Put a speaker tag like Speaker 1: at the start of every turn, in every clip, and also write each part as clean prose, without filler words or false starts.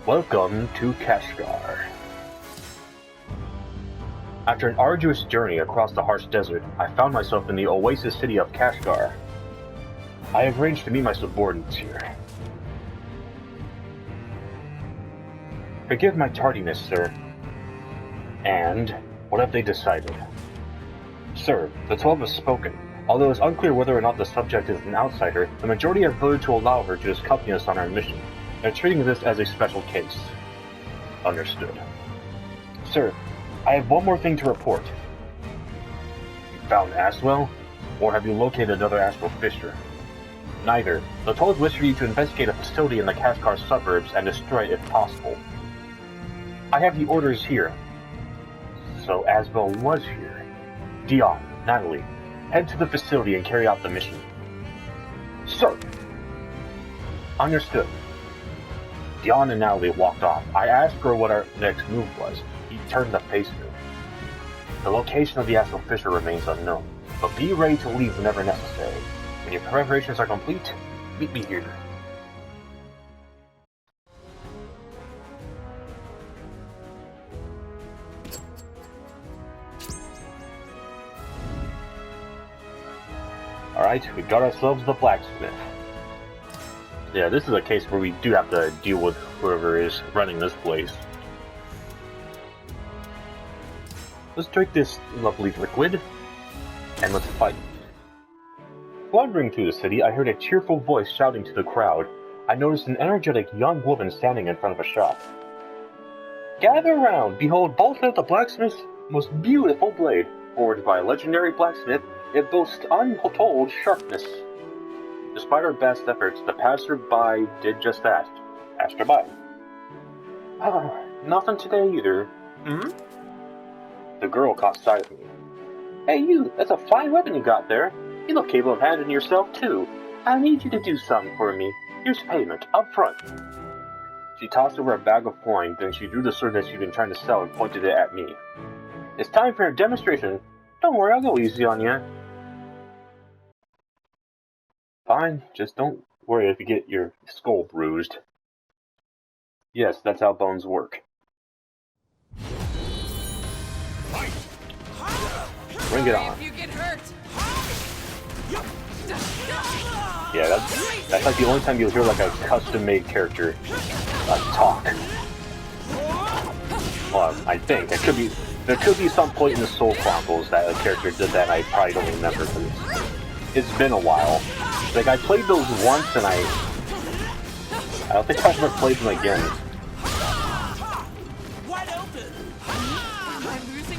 Speaker 1: Welcome to Kashgar. After an arduous journey across the harsh desert, I found myself in the oasis city of Kashgar. I have arranged to meet my subordinates here. Forgive my tardiness, sir. And what have they decided? Sir, the 12 have spoken. Although it's unclear whether or not the subject is an outsider, the majority have voted to allow her to accompany us on our mission. They're treating this as a special case. Understood. Sir, I have one more thing to report. You found Aswell? Or have you located another astral fisher? Neither. The 12 wish for you to investigate a facility in the Kashgar suburbs and destroy it if possible. I have the orders here. So Aswell was here. Dion, Natalie, head to the facility and carry out the mission. Sir! Understood. Dion and Natalie walked off. I asked her what our next move was. He turned to face me. The location of the astral fisher remains unknown, but be ready to leave whenever necessary. When your preparations are complete, meet me here. Alright, we got ourselves the Blacksmith. Yeah, this is a case where we do have to deal with whoever is running this place. Let's drink this lovely liquid, and let's fight. Wandering through the city, I heard a cheerful voice shouting to the crowd. I noticed an energetic young woman standing in front of a shop. Gather around! Behold, Bolta the Blacksmith's most beautiful blade. Forged by a legendary blacksmith, it boasts untold sharpness. Despite our best efforts, the passerby did just that. Asked her by. Nothing today either. Hmm? The girl caught sight of me. Hey you, that's a fine weapon you got there. You look capable of handling yourself too. I need you to do something for me. Here's payment, up front. She tossed over a bag of coin, then she drew the sword that she'd been trying to sell and pointed it at me. It's time for a demonstration. Don't worry, I'll go easy on you. Fine, just don't worry if you get your skull bruised. Yes, that's how bones work. Bring it on. Yeah, that's like the only time you'll hear like a custom-made character talk. Well, I think there could be some point in the Soul Chronicles that a character did that. And I probably don't remember because it's been a while. Like I played those once, and I don't think I've ever played them again.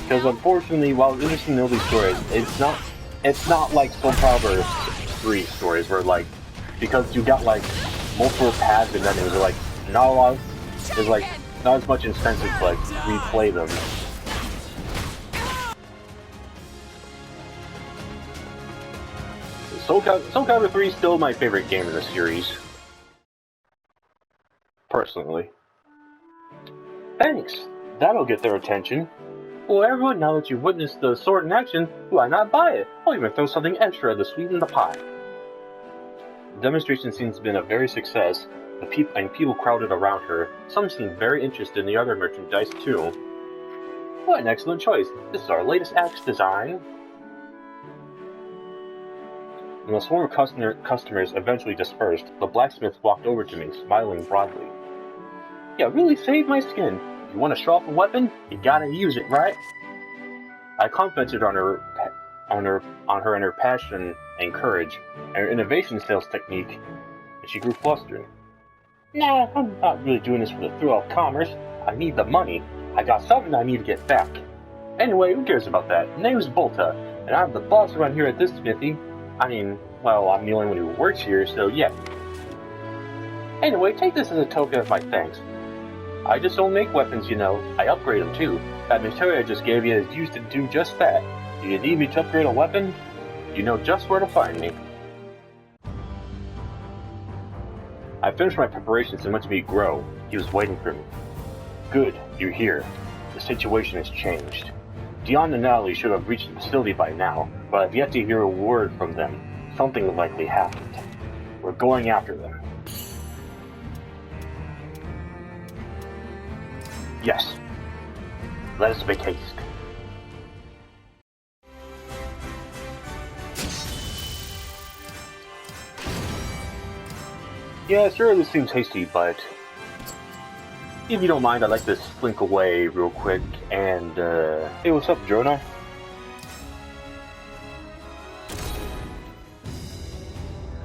Speaker 1: Because unfortunately, while it's interesting to know these stories, it's not like SoulCalibur 3 stories where like because you got like multiple paths and endings, like not as much incentive to like replay them. SoulCalibur 3 is still my favorite game in the series. Personally. Thanks! That'll get their attention. Well, everyone, now that you've witnessed the sword in action, why not buy it? I'll even throw something extra to sweeten the pie. The demonstration seems to have been a very success, and people crowded around her. Some seemed very interested in the other merchandise, too. What an excellent choice! This is our latest axe design. When the swarm of customers eventually dispersed, the blacksmith walked over to me, smiling broadly. Yeah, really saved my skin. You want to show off a weapon? You gotta use it, right? I complimented on her and her passion and courage, and her innovation sales technique, and she grew flustered. Nah, I'm not really doing this for the thrill of commerce. I need the money. I got something I need to get back. Anyway, who cares about that? Name's Bolta, and I'm the boss around here at this smithy. I mean, well, I'm the only one who works here, so yeah. Anyway, take this as a token of my thanks. I just don't make weapons, you know. I upgrade them too. That material I just gave you is used to do just that. Do you need me to upgrade a weapon? You know just where to find me. I finished my preparations and went to meet Groh. He was waiting for me. Good, you're here. The situation has changed. Dion and Natalie should have reached the facility by now, but I've yet to hear a word from them. Something likely happened. We're going after them. Yes. Let us make haste. Yeah, sure, this seems hasty, but if you don't mind, I'd like to slink away real quick and, hey, what's up, Jonah?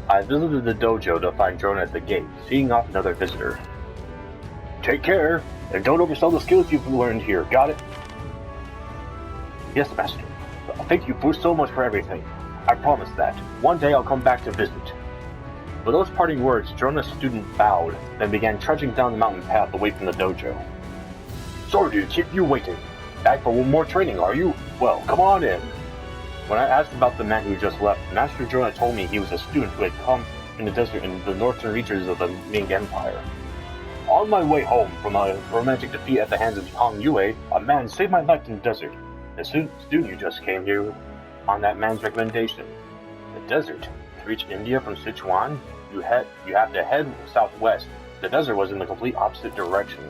Speaker 1: I visited the dojo to find Jonah at the gate, seeing off another visitor. Take care, and don't oversell the skills you've learned here, got it? Yes, Master. Thank you so much for everything. I promise that. One day I'll come back to visit. With those parting words, Jonah's student bowed, then began trudging down the mountain path away from the dojo. Sorry to keep you waiting. Back for one more training, are you? Well, come on in. When I asked about the man who just left, Master Jonah told me he was a student who had come in the desert in the northern reaches of the Ming Empire. On my way home from a romantic defeat at the hands of Hong Yue, a man saved my life in the desert. The student you just came here on that man's recommendation. The desert? To reach India from Sichuan? You have to head southwest. The desert was in the complete opposite direction.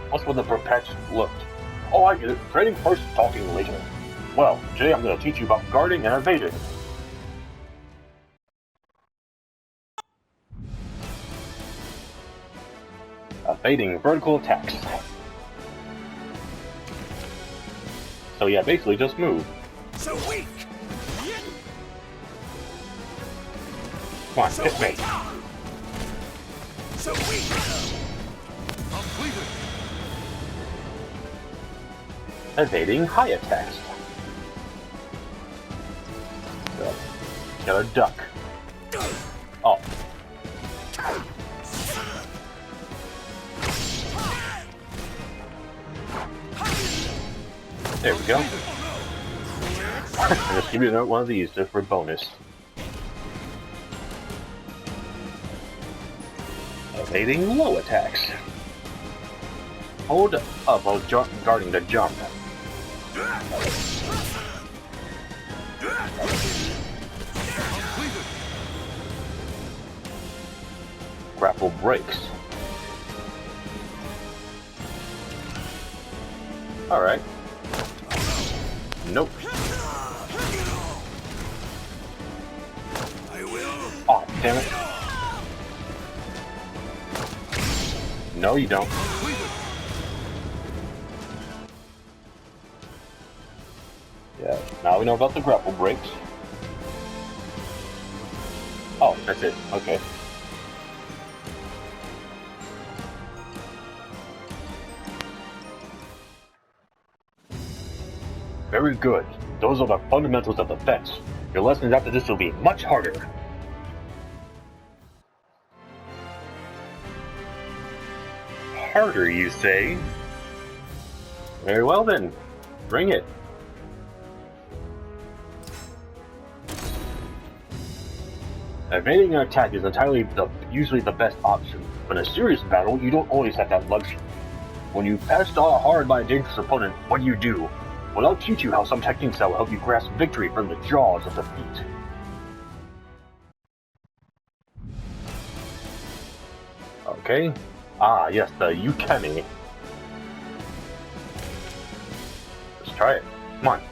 Speaker 1: What's with the perplexed look? Oh, I get it. Trading first, talking later. Well, today I'm going to teach you about guarding and evading. Evading vertical attacks. So yeah, basically just move.
Speaker 2: So weak.
Speaker 1: Come on, hit me.
Speaker 2: So weak. Completed.
Speaker 1: Evading high attacks. So, gotta duck. Oh. There we go. Just give me another one of these just for bonus. Evading low attacks. Hold up while guarding the jump. Grapple breaks. Alright. Nope. Oh, damn it. No, you don't. Yeah, now we know about the grapple breaks. Oh, that's it. Okay. Very good. Those are the fundamentals of defense. Your lessons after this will be much harder. Harder, you say? Very well then. Bring it. Evading an attack is usually the best option, but in a serious battle, you don't always have that luxury. When you've passed hard by a dangerous opponent, what do? Well, I'll teach you how some techniques that will help you grasp victory from the jaws of defeat. Okay. Ah, yes, the Ukemi. Let's try it. Come on.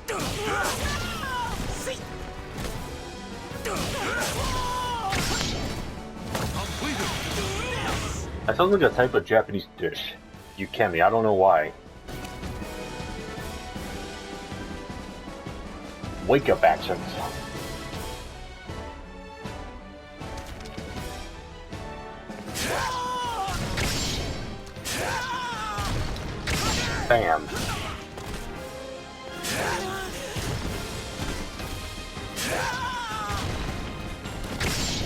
Speaker 1: That sounds like a type of Japanese dish. Ukemi, I don't know why. Wake up actions. Bam.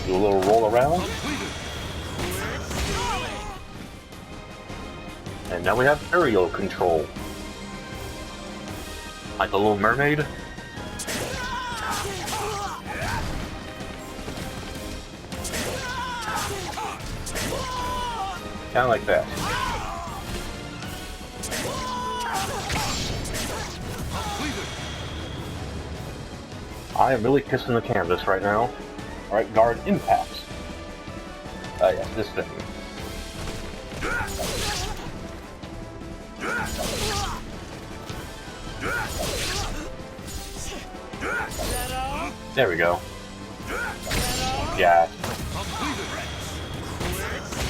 Speaker 1: Do a little roll around. And now we have aerial control. Like the Little Mermaid. Kinda like that. I am really kissing the canvas right now. Alright, guard impacts. Yes, this thing. There we go. Yeah.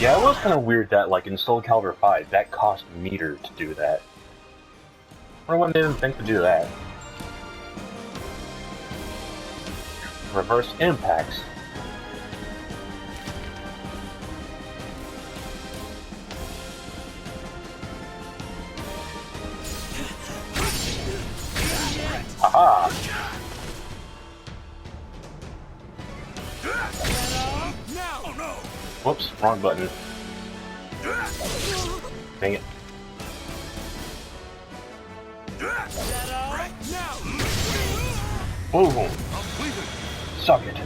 Speaker 1: Yeah, it was kind of weird that, like, in SoulCalibur 5, that cost meter to do that. I wonder what made them think to do that. Reverse impacts. Aha! Whoops, wrong button. Dang it. Boom! Suck it.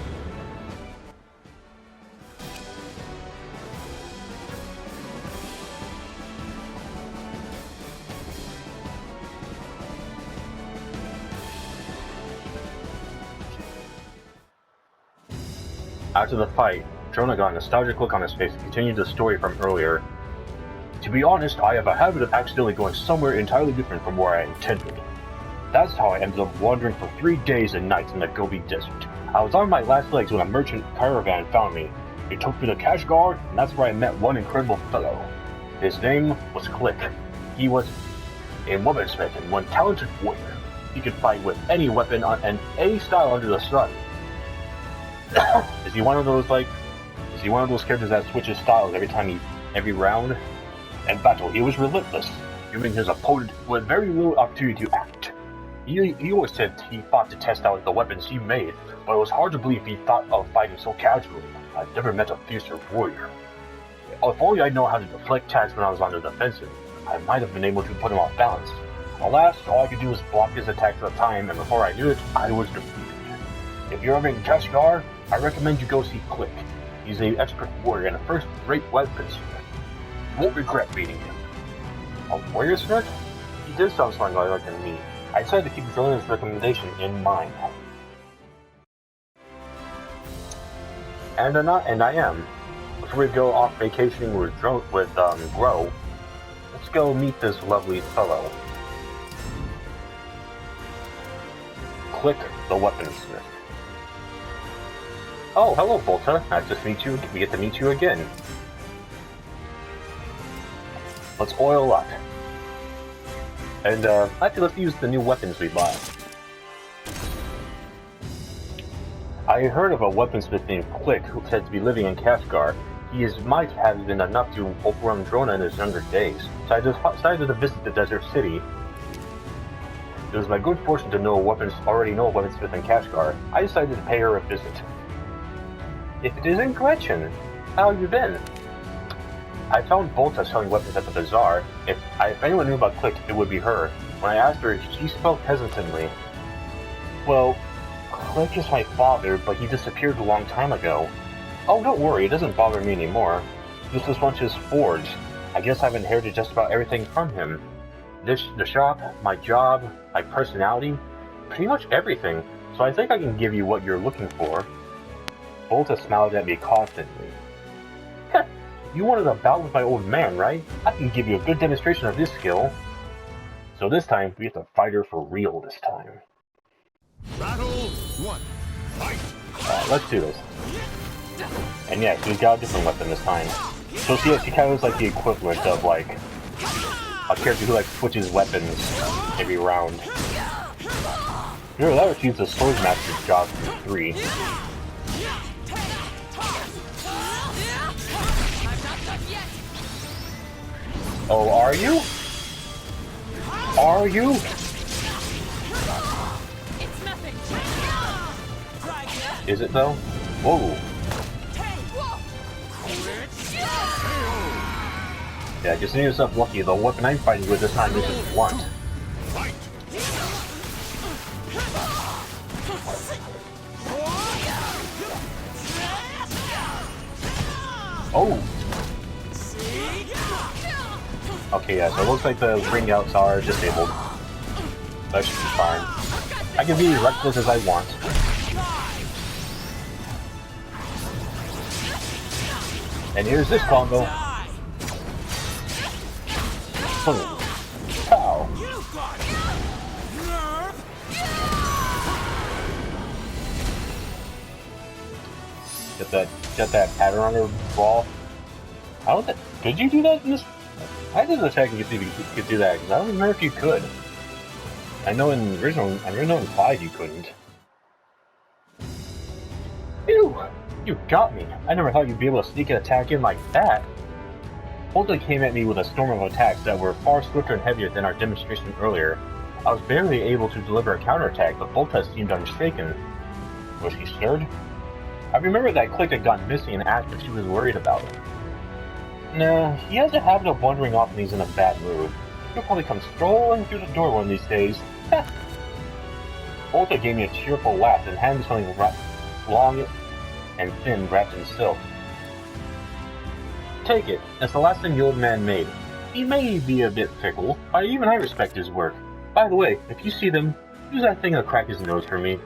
Speaker 1: After the fight, Jonah got a nostalgic look on his face and continued the story from earlier. To be honest, I have a habit of accidentally going somewhere entirely different from where I intended. That's how I ended up wandering for 3 days and nights in the Gobi Desert. I was on my last legs when a merchant caravan found me. He took me to Kashgar, and that's where I met one incredible fellow. His name was Click. He was a weaponsmith and one talented warrior. He could fight with any weapon and any style under the sun. Is he one of those characters that switches styles every round? In battle, he was relentless, giving his opponent with very little opportunity to act. He always said he fought to test out the weapons he made, but it was hard to believe he thought of fighting so casually. I've never met a fiercer warrior. If only I know how to deflect attacks when I was on the defensive, I might have been able to put him off balance. Alas, all I could do was block his attacks at a time, and before I knew it, I was defeated. If you're ever in Kashgar, I recommend you go see Click. He's an expert warrior and a first-rate weaponsmith. You won't regret meeting him. A warrior smith? He did sound something like to me. I decided to keep Jonah's recommendation in mind. And I am. Before we go off vacationing with Groh, let's go meet this lovely fellow. Click the Weaponsmith. Oh, hello, Volta. Nice to meet you. We get to meet you again. Let's oil up. And, actually, let's use the new weapons we bought. I heard of a weaponsmith named Click who said to be living in Kashgar. He might have been enough to overrun Jonah in his younger days, so I decided to visit the desert city. It was my good fortune to already know a weaponsmith in Kashgar. I decided to pay her a visit. If it isn't Gretchen, how have you been? I found Volta selling weapons at the bazaar. If anyone knew about Click, it would be her. When I asked her, she spoke hesitantly. Well, Click is my father, but he disappeared a long time ago. Oh, don't worry, it doesn't bother me anymore. This was once his forge. I guess I've inherited just about everything from him. The shop, my job, my personality, pretty much everything. So I think I can give you what you're looking for. Volta smiled at me confidently. You wanted a bout with my old man, right? I can give you a good demonstration of this skill. So this time, we have to fight her for real this time.
Speaker 2: Battle 1. Fight!
Speaker 1: Let's do this. And yeah, she's got a different weapon this time. So she kind of looks like the equivalent of, like, a character who, like, switches weapons every round. You know, that would use the Swordmaster's job for 3. Oh, are you? Are you? Is it though? Whoa. Yeah, consider yourself lucky. The weapon I'm fighting with this time isn't blunt. Oh! Okay, yeah, so it looks like the ring outs are disabled. That should be fine. I can be as reckless as I want. And here's this combo. Boom. Get that pattern on her ball. I don't think. Could you do that in this? I didn't check and see if you could do that because I don't remember if you could. I know in original 5 you couldn't. Ew! You got me. I never thought you'd be able to sneak an attack in like that. Volta came at me with a storm of attacks that were far swifter and heavier than our demonstration earlier. I was barely able to deliver a counterattack, but Volta seemed unshaken. Was she scared? I remember that Click had gone missing and asked if she was worried about it. No, he has a habit of wandering off when he's in a bad mood. He'll probably come strolling through the door one of these days. Volta gave me a cheerful laugh and handed me something long and thin wrapped in silk. Take it. It's the last thing the old man made. He may be a bit fickle, but even I respect his work. By the way, if you see them, use that thing to crack his nose for me.